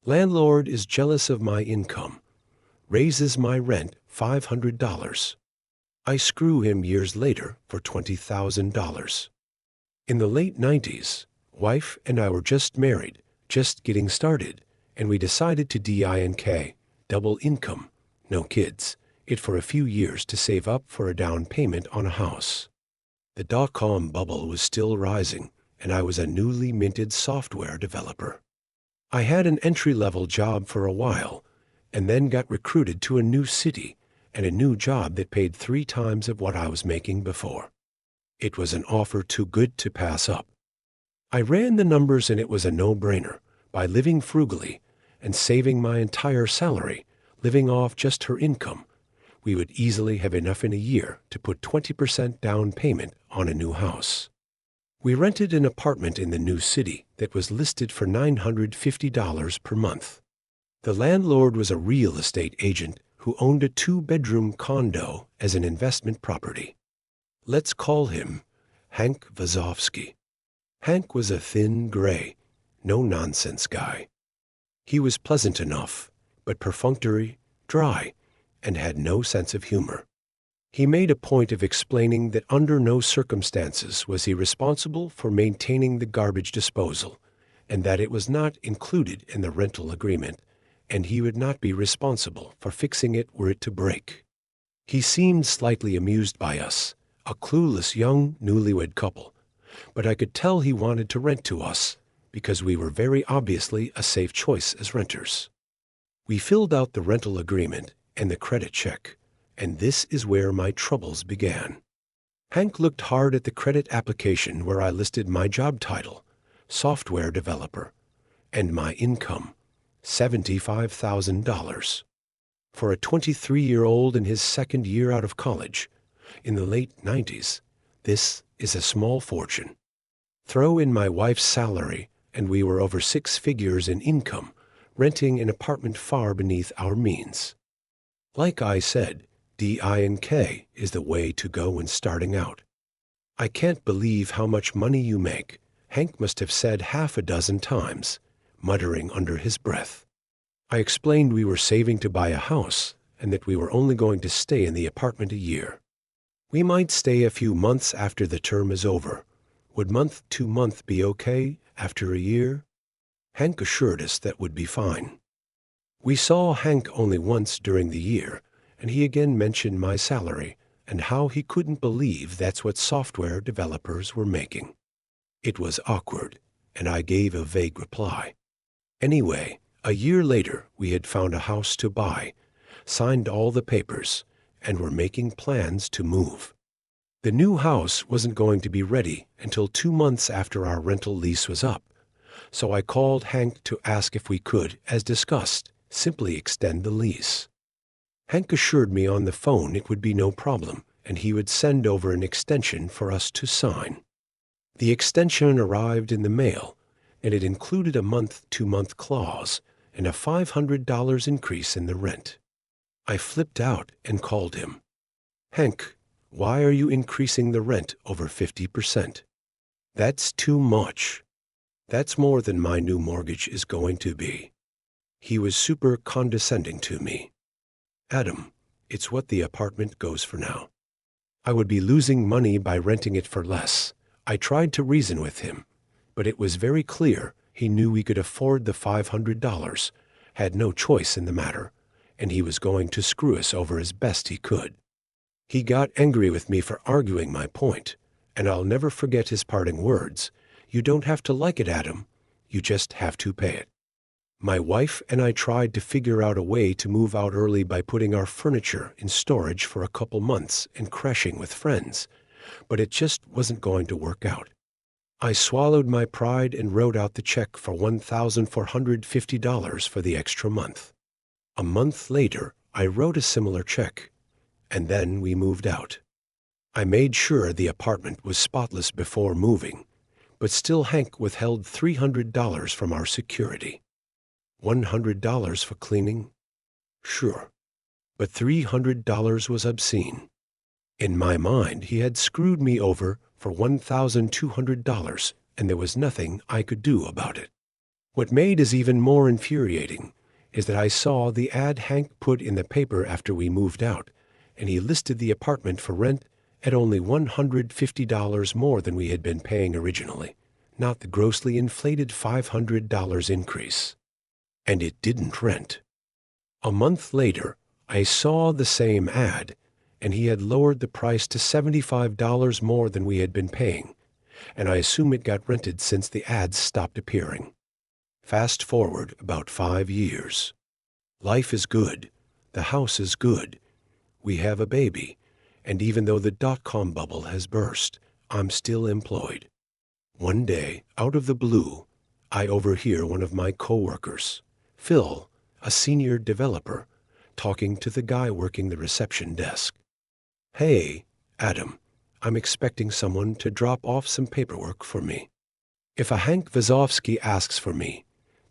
Landlord is jealous of my income, raises my rent $500. I screw him years later for $20,000. In the late 90s, wife and I were just married, just getting started, and we decided to DINK, double income, no kids, it for a few years to save up for a down payment on a house. The dotcom bubble was still rising, and I was a newly minted software developer. I had an entry-level job for a while, and then got recruited to a new city and a new job that paid 3 times of what I was making before. It was an offer too good to pass up. I ran the numbers and it was a no-brainer. By living frugally and saving my entire salary, living off just her income, we would easily have enough in a year to put 20% down payment on a new house. We rented an apartment in the new city that was listed for $950 per month. The landlord was a real estate agent who owned a 2-bedroom condo as an investment property. Let's call him Hank Wazowski. Hank was a thin, gray, no-nonsense guy. He was pleasant enough, but perfunctory, dry, and had no sense of humor. He made a point of explaining that under no circumstances was he responsible for maintaining the garbage disposal, and that it was not included in the rental agreement, and he would not be responsible for fixing it were it to break. He seemed slightly amused by us, a clueless young newlywed couple, but I could tell he wanted to rent to us because we were very obviously a safe choice as renters. We filled out the rental agreement and the credit check, and this is where my troubles began. Hank looked hard at the credit application where I listed my job title, software developer, and my income, $75,000. For a 23-year-old in his second year out of college, in the late 90s, this is a small fortune. Throw in my wife's salary, and we were over 6 figures in income, renting an apartment far beneath our means. Like I said, DINK is the way to go when starting out. I can't believe how much money you make, Hank must have said 6 times, muttering under his breath. I explained we were saving to buy a house and that we were only going to stay in the apartment a year. We might stay a few months after the term is over. Would month to month be okay after a year? Hank assured us that would be fine. We saw Hank only once during the year, and he again mentioned my salary and how he couldn't believe that's what software developers were making. It was awkward, and I gave a vague reply. Anyway, a year later, we had found a house to buy, signed all the papers, and were making plans to move. The new house wasn't going to be ready until 2 months after our rental lease was up, so I called Hank to ask if we could, as discussed, simply extend the lease. Hank assured me on the phone it would be no problem, and he would send over an extension for us to sign. The extension arrived in the mail, and it included a month-to-month clause and a $500 increase in the rent. I flipped out and called him. Hank, why are you increasing the rent over 50%? That's too much. That's more than my new mortgage is going to be. He was super condescending to me. Adam, it's what the apartment goes for now. I would be losing money by renting it for less. I tried to reason with him, but it was very clear he knew we could afford the $500, had no choice in the matter, and he was going to screw us over as best he could. He got angry with me for arguing my point, and I'll never forget his parting words. You don't have to like it, Adam. You just have to pay it. My wife and I tried to figure out a way to move out early by putting our furniture in storage for a couple months and crashing with friends, but it just wasn't going to work out. I swallowed my pride and wrote out the check for $1,450 for the extra month. A month later, I wrote a similar check, and then we moved out. I made sure the apartment was spotless before moving, but still Hank withheld $300 from our security. $100 for cleaning? Sure, but $300 was obscene. In my mind, he had screwed me over for $1,200, and there was nothing I could do about it. What made it even more infuriating is that I saw the ad Hank put in the paper after we moved out, and he listed the apartment for rent at only $150 more than we had been paying originally, not the grossly inflated $500 increase. And it didn't rent. A month later, I saw the same ad, and he had lowered the price to $75 more than we had been paying, and I assume it got rented since the ads stopped appearing. Fast forward about 5 years. Life is good. The house is good. We have a baby, and even though the dotcom bubble has burst, I'm still employed. One day, out of the blue, I overhear one of my coworkers, Phil, a senior developer, talking to the guy working the reception desk. "Hey, Adam, I'm expecting someone to drop off some paperwork for me. If a Hank Wazowski asks for me,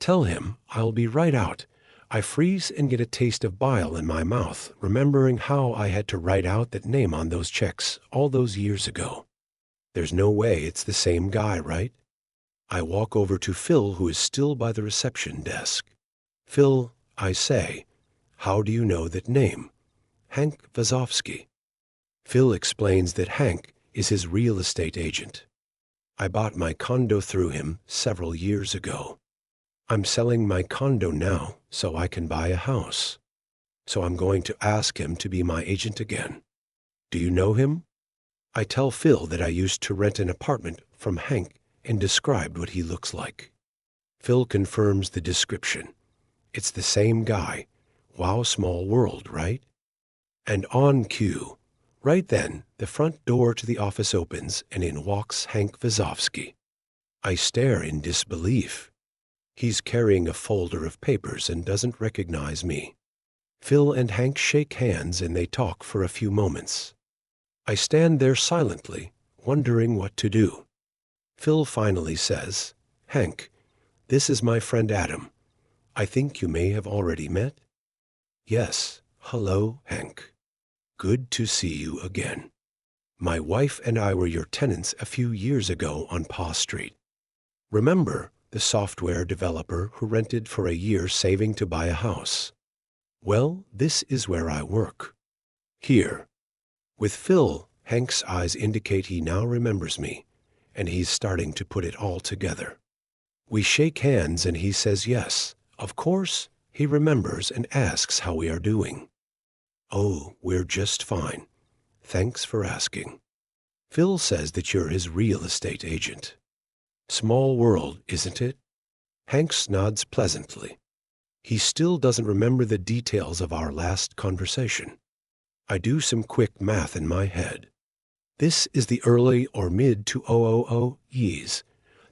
tell him I'll be right out." I freeze and get a taste of bile in my mouth, remembering how I had to write out that name on those checks all those years ago. There's no way it's the same guy, right? I walk over to Phil, who is still by the reception desk. "Phil," I say, "how do you know that name? Hank Wazowski." Phil explains that Hank is his real estate agent. I bought my condo through him several years ago. I'm selling my condo now so I can buy a house. So I'm going to ask him to be my agent again. Do you know him? I tell Phil that I used to rent an apartment from Hank and described what he looks like. Phil confirms the description. It's the same guy. Wow, small world, right? And on cue, right then, the front door to the office opens and in walks Hank Wazowski. I stare in disbelief. He's carrying a folder of papers and doesn't recognize me. Phil and Hank shake hands and they talk for a few moments. I stand there silently, wondering what to do. Phil finally says, "Hank, this is my friend Adam. I think you may have already met." "Yes, hello, Hank. Good to see you again. My wife and I were your tenants a few years ago on Paw Street. Remember the software developer who rented for a year saving to buy a house? Well, this is where I work. Here." With Phil, Hank's eyes indicate he now remembers me, and he's starting to put it all together. We shake hands and he says yes. Of course, he remembers and asks how we are doing. "Oh, we're just fine. Thanks for asking." Phil says that you're his real estate agent. Small world, isn't it? Hank nods pleasantly. He still doesn't remember the details of our last conversation. I do some quick math in my head. This is the early or mid 2000s.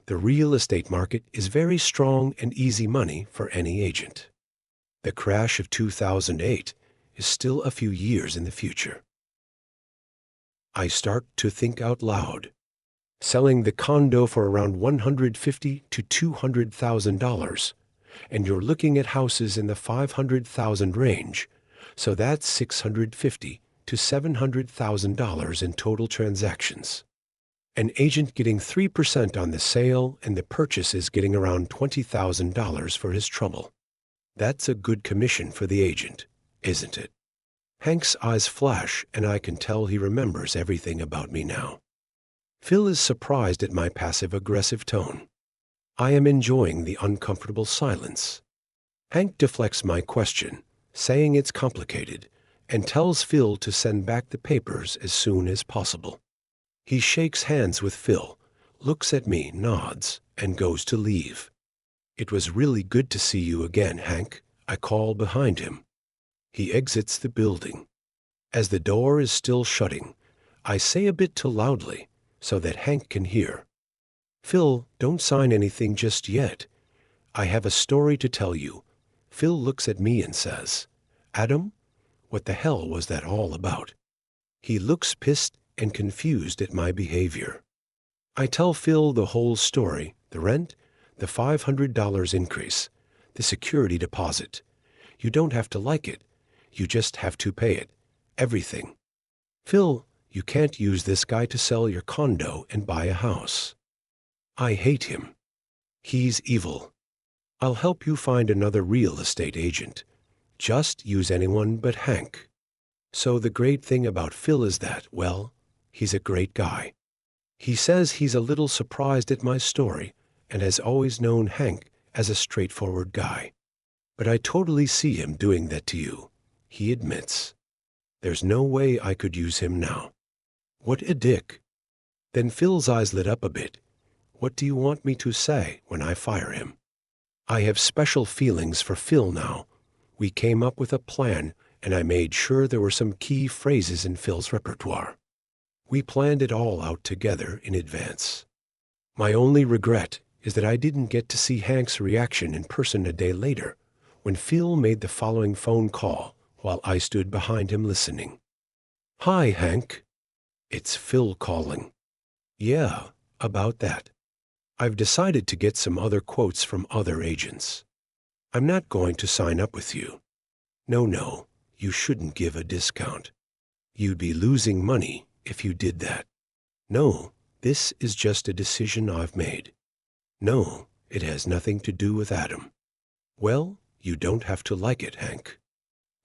The real estate market is very strong and easy money for any agent. The crash of 2008 is still a few years in the future. I start to think out loud. Selling the condo for around $150,000 to $200,000, and you're looking at houses in the $500,000 range, so that's $650,000 to $700,000 in total transactions. An agent getting 3% on the sale and the purchase is getting around $20,000 for his trouble. That's a good commission for the agent, isn't it? Hank's eyes flash, and I can tell he remembers everything about me now. Phil is surprised at my passive-aggressive tone. I am enjoying the uncomfortable silence. Hank deflects my question, saying it's complicated, and tells Phil to send back the papers as soon as possible. He shakes hands with Phil, looks at me, nods, and goes to leave. "It was really good to see you again, Hank," I call behind him. He exits the building. As the door is still shutting, I say a bit too loudly so that Hank can hear. "Phil, don't sign anything just yet. I have a story to tell you." Phil looks at me and says, "Adam, what the hell was that all about?" He looks pissed and confused at my behavior. I tell Phil the whole story, the rent, the $500 increase, the security deposit. You don't have to like it. You just have to pay it. Everything. "Phil, you can't use this guy to sell your condo and buy a house." I hate him. He's evil. I'll help you find another real estate agent. Just use anyone but Hank. So the great thing about Phil is that, well, he's a great guy. He says he's a little surprised at my story and has always known Hank as a straightforward guy. But I totally see him doing that to you, he admits. There's no way I could use him now. What a dick. Then Phil's eyes lit up a bit. What do you want me to say when I fire him? I have special feelings for Phil now. We came up with a plan, and I made sure there were some key phrases in Phil's repertoire. We planned it all out together in advance. My only regret is that I didn't get to see Hank's reaction in person a day later, when Phil made the following phone call while I stood behind him listening. "Hi, Hank. It's Phil calling. Yeah, about that. I've decided to get some other quotes from other agents. I'm not going to sign up with you. No, you shouldn't give a discount. You'd be losing money if you did that. No, this is just a decision I've made. No, it has nothing to do with Adam. Well, you don't have to like it, Hank.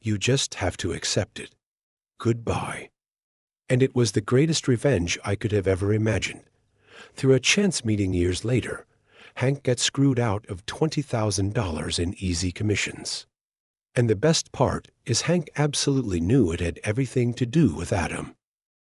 You just have to accept it. Goodbye." And it was the greatest revenge I could have ever imagined. Through a chance meeting years later, Hank got screwed out of $20,000 in easy commissions. And the best part is Hank absolutely knew it had everything to do with Adam.